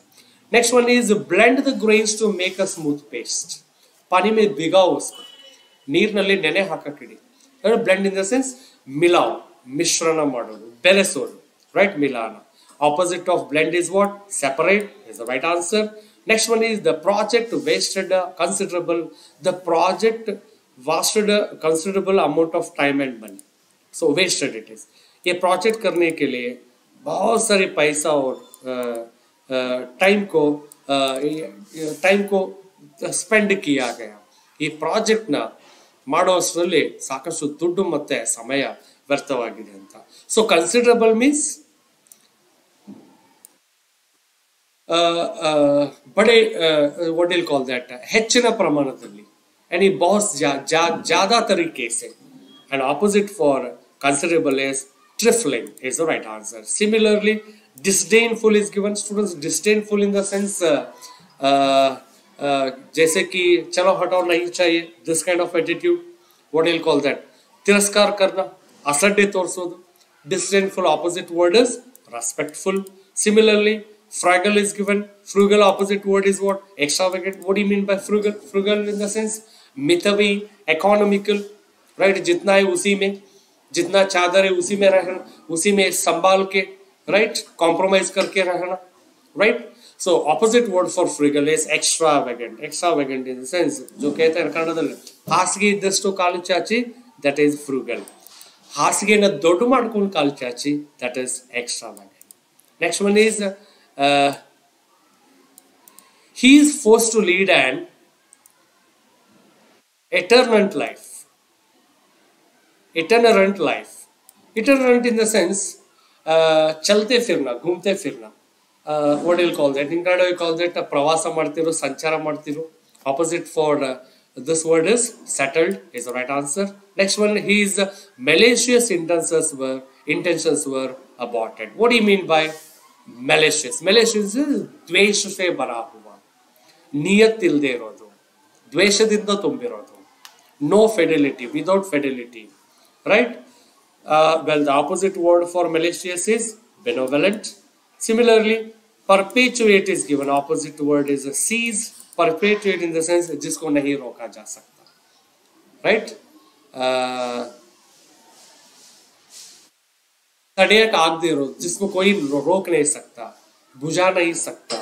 A: Next one is blend the grains to make a smooth paste. पानी में भिगाओ उसको, ನೀರಿನಲ್ಲಿ ನೆನೆ ಹಾಕಕ್ಕಿಡಿ. Blend in the sense ಮಿಲಾವ್, ಮಿಶ್ರಣ ಮಾಡೋದು, ಬೆರೆಸೋದು, right? ಮಿಲಾನ. Opposite of blend is what? Separate is the right answer. Next one is the project wasted the project wasted a considerable amount of time and money. So wasted it is. ये project करने के लिए बहुत सारे पैसा और time को spend किया गया. ಈ ಪ್ರಾಜೆಕ್ಟ್ ನ ಮಾಡೋಷ್ಟರಲ್ಲಿ ಸಾಕಷ್ಟು ದುಡ್ಡು ಮತ್ತೆ ಸಮಯ ವ್ಯರ್ಥವಾಗಿದೆ ಅಂತ. ಸೊ ಕನ್ಸಿಡರಬಲ್ ಮೀನ್ಸ್ बड़े what do you call that, ಹೆಚ್ಚಿನ ಪ್ರಮಾಣದಲ್ಲಿ, यानी बहुत ज्यादा तरीके से. And opposite for considerable is trifling is the right answer. Similarly, disdainful is given. Students, disdainful in the sense जैसे कि चलो हटाओ नहीं चाहिए, this kind of attitude. What do you call that? तिरस्कार करना, असड्डे तोर्सोದು. Disdainful opposite word is respectful. Similarly, frugal is given. Frugal opposite word is what? Extravagant. What do you mean by frugal? Frugal in the sense मितव्ययी, economical, right? जितना है उसी में, जितना चादर है उसी में रहना, उसी में संभाल के, right? Compromise करके रहना, right? So opposite word for frugal is extravagant. Extravagant in the sense जो कहते हैं ಕನ್ನಡದಲ್ಲಿ ಹಾಸಿಗೆ ಇದ್ದಷ್ಟು ಕಾಲು ಚಾಚಿ, that is frugal. ಹಾಸಿಗೆನ ದೊಡ್ಡ ಮಾಡ್ಕೊಂಡು ಕಾಲು ಚಾಚಿ, that is extravagant. Next one is he is forced to lead an itinerant life. Itinerant life. Itinerant in the sense चलते फिरना, घूमते फिरना. What do you call that? In Kannada we call that ಪ್ರವಾಸ ಮಾಡ್ತಿರೋ, ಸಂಚಾರ ಮಾಡ್ತಿರೋ. Opposite for this word is settled is the right answer. Next one, his malicious intentions were aborted. What do you mean by malicious? Malicious is ದ್ವೇಷ से भरा हुआ, नियत ಇಲ್ಲದೆ ಇರೋದು, ದ್ವೇಷದಿಂದ ತುಂಬಿರೋದು. No fidelity, without fidelity, right? Well, the opposite word for malicious is benevolent. Similarly, perpetuate is given. Opposite word is seize. Perpetuate in the sense जिसको नहीं रोका जा सकता, right? तड़ियक आग दे रो, जिसको कोई रोक नहीं सकता, बुझा नहीं सकता,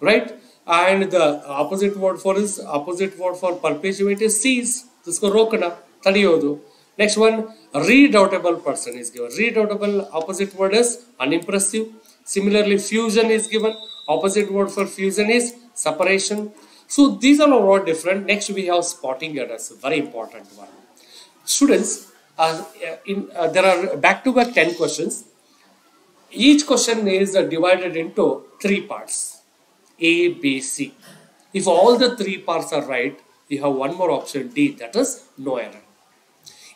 A: right? And the opposite word for perpetuate is seize, जिसको रोकना, तड़ियोदो. Next one, redoubtable person is given. Redoubtable opposite word is unimpressive. Similarly, fusion is given. Opposite word for fusion is separation. So these are all different. Next we have spotting errors, very important one. Students, there are back-to-back 10 questions. Each question is divided into 3 parts, A, B, C. If all the 3 parts are right, you have one more option, D, that is no error.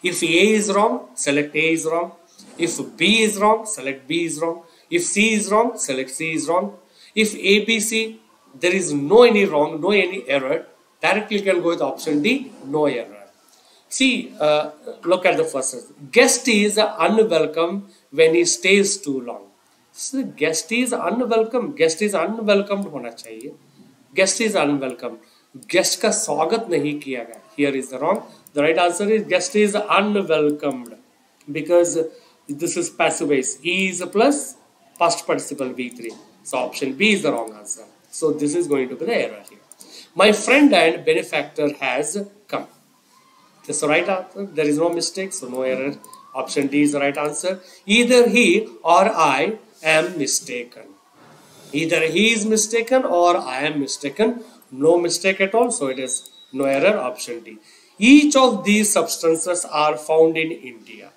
A: If A is wrong, select A is wrong. If B is wrong, select B is wrong. If C is wrong, select C is wrong. If A, B, C, there is no any wrong, no any error, directly you can go with option D, no error. See, look at the first one. Guest is unwelcome when he stays too long. So guest is unwelcome. Guest is unwelcomed होना चाहिए. Guest is unwelcome. Guest का स्वागत नहीं किया गया. Here is the wrong. The right answer is guest is unwelcomed, because this is passive voice. Is plus past participle V3. So option B is the wrong answer. So this is going to be the error here. My friend and benefactor has come. That's the right answer. There is no mistake, so no error. Option D is the right answer. Either he or I am mistaken. Either he is mistaken or I am mistaken. No mistake at all, so it is no error. Option D. Each of these substances are found in India.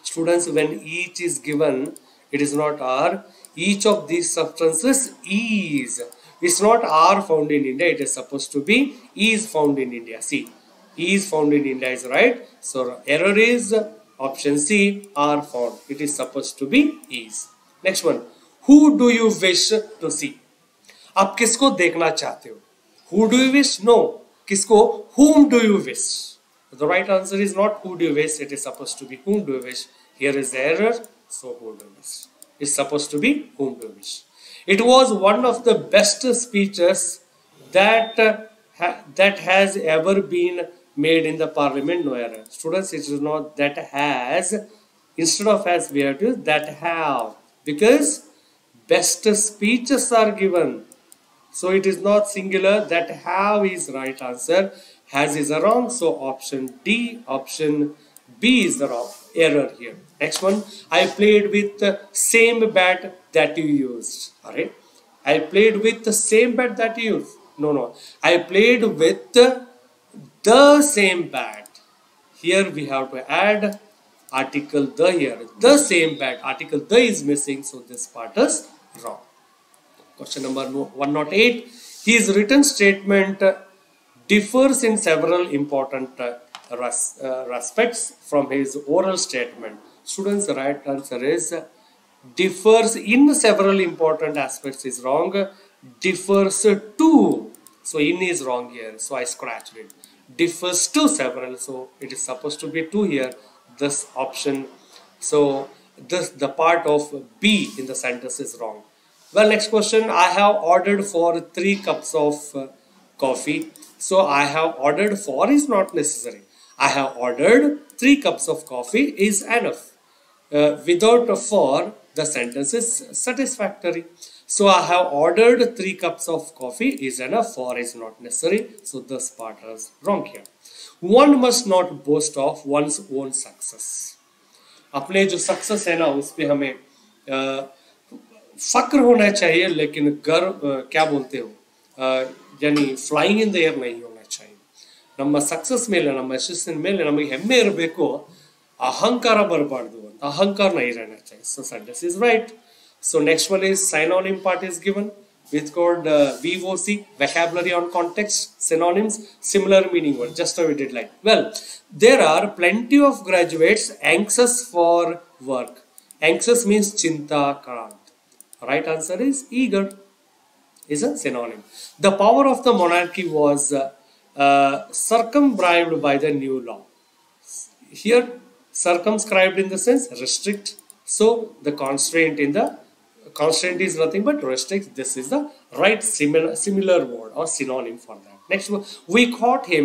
A: Students, when each is given, it is not R. Each of these substances is. It's not R found in India. It is supposed to be is found in India. See, is found in India is right. So error is option C, R found. It is supposed to be is. Next one. Who do you wish to see? आप किसको देखना चाहते हो? Who do you wish? No. किसको? Whom do you wish? The right answer is not who do you wish. It is supposed to be whom do you wish. Here is the error. So who do you wish? It's supposed to be whom do you wish. It was one of the best speeches that that has ever been made in the parliament. No error. Students, it is not that has. Instead of has, we have to use that have, because best speeches are given. So it is not singular. That have is right answer. Has is a wrong. So option D, option B is the wrong error here. Next one. I played with the same bat that you used. Alright. I played with the same bat that you used. No. I played with the same bat. Here we have to add article the here. The same bat. Article the is missing. So this part is wrong. Question number 108. His written statement differs in several important respects from his oral statement. Students, the right answer is differs in several important aspects is wrong. Differs to. So in is wrong here. So I scratched it. Differs to several. So it is supposed to be to here. This option. So this the part of B in the sentence is wrong. Well, next question. I have ordered for 3 cups of coffee. So I have ordered for is not necessary. I have ordered 3 cups of coffee is enough. Without a for, the sentence is satisfactory. So I have ordered 3 cups of coffee is enough. For is not necessary. So this part is wrong here. One must not boast of one's own success. अपने जो success है ना उस पे हमें फक्र होना चाहिए, लेकिन गर्व क्या बोलते हो यानी फ्लाइंग इन द एयर नहीं होना चाहिए. ನಮ್ಮ ಸಕ್ಸಸ್ ಮೇಲೆ ನಮ್ಮ ಯಶಸ್ಸಿನ ಮೇಲೆ ನಮಗೆ ಹೆಮ್ಮೆ ಇರಬೇಕು, ಅಹಂಕಾರ ಬರಬಾರ್ದು ಅಂತ. ಅಹಂಕಾರ नहीं रहना चाहिए. So sentence is right. So next one is synonym part is given. It's called VOC, vocabulary on context, synonyms, similar meaning word. Just how we did like. Well, there are plenty of graduates anxious for work. Anxious means chinta karant. Right answer is eager. Is a synonym. The power of the monarchy was circumscribed by the new law. Here, circumscribed in the sense restrict. So the constraint is nothing but restrict. This is the right similar word or synonym for that. Next one, we caught him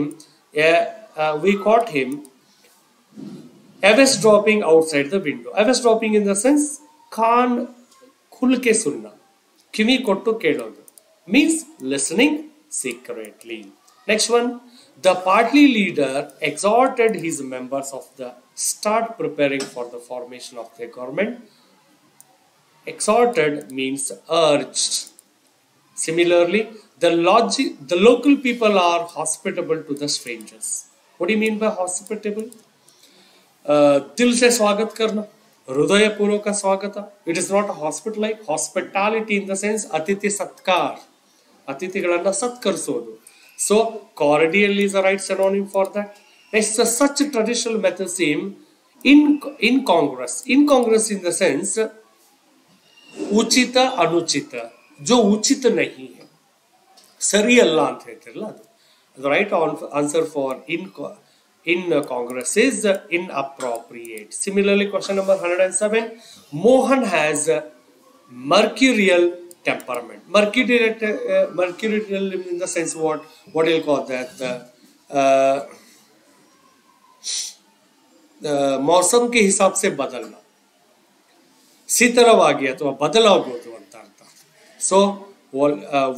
A: eavesdropping outside the window. Eavesdropping in the sense कान खुल के सुनना, kiwi कोट्टु केळोदु means listening secretly. Next one, the party leader exhorted his members of the start preparing for the formation of the government. Exhorted means urged. Similarly, the local people are hospitable to the strangers. What do you mean by hospitable? दिल से स्वागत करना, हृदयपूर्वक स्वागत. It is not a hospital like hospitality in the sense अतिथि सत्कार, अतिथिಗಳನ್ನು ಸತ್ಕರಿಸೋದು. So cordial is the right synonym for that. Next, such traditional methods seem incongruous. Incongruous in the sense उचित अनुचित, जो उचित नहीं है, सही अल्लाह ಅಂತ ಹೇಳ್ತಿರಲ್ಲ ಅದು. The right answer for incongruous is inappropriate. Similarly, question number 107. Mohan has mercurial temperament. Mercurial in the sense what do you call that? मौसम के हिसाब से बदलना, शीतलವಾಗಿ ಅಥವಾ ಬದಲಾಗೋದು ಅಂತ ಅರ್ಥ. So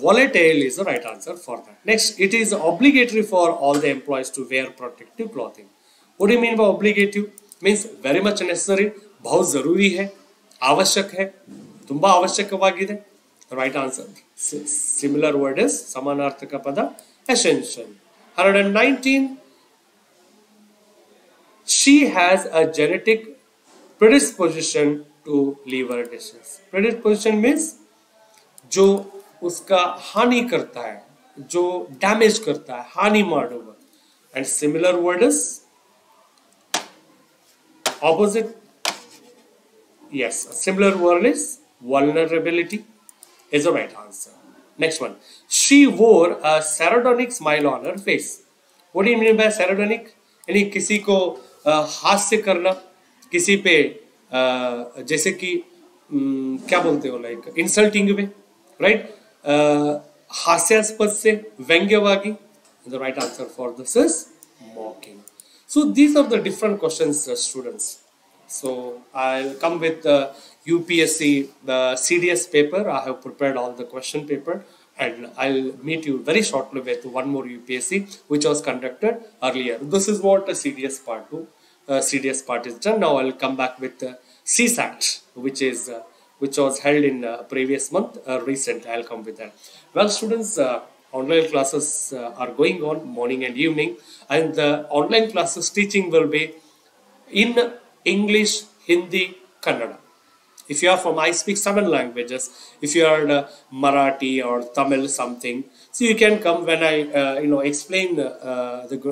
A: volatile is the right answer for that. Next, it is obligatory for all the employees to wear protective clothing. What do you mean by obligatory? Means very much necessary, बहुत जरूरी है, आवश्यक है, ತುಂಬಾ ಅವಶ್ಯಕವಾಗಿದೆ. Right answer. Similar word is ಸಮಾನಾರ್ಥಕ ಪದ essential. 119. She has a genetic predisposition to liver disease. Predisposition means जो उसका हानि करता है, जो डैमेज करता है, हानि ಮಾಡುವ. And similar word is opposite. Yes, a similar word is vulnerability is the right answer. Next one. She wore a sardonic smile on her face. What do you mean by sardonic? यानी किसी को हास्य करना, किसी पे जैसे कि क्या बोलते हो, लाइक इंसल्टिंग वे, राइट? हास्यास्पद से, व्यंग्यवादी. The right answer for this is mocking. So these are the different questions, students. So I'll come with the UPSC, the CDS paper. I have prepared all the question paper, and I'll meet you very shortly with one more UPSC which was conducted earlier. This is what the CDS part 2, CDS part is done. Now I'll come back with the CSAT, which was held in previous month, recent. I'll come with that. Well, students, online classes are going on morning and evening, and the online classes teaching will be in English, Hindi, Kannada. If you are from, I speak 7 languages. If you are Marathi or Tamil something, so you can come when I explain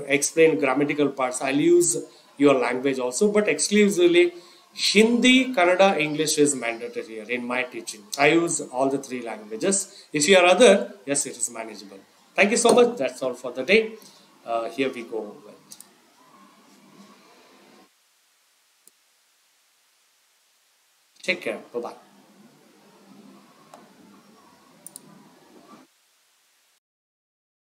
A: explain grammatical parts. I'll use your language also, but exclusively Hindi, Kannada, English is mandatory here in my teaching. I use all the 3 languages. If you are other, yes, it is manageable. Thank you so much. That's all for the day. Here we go. Take care. Bye-bye.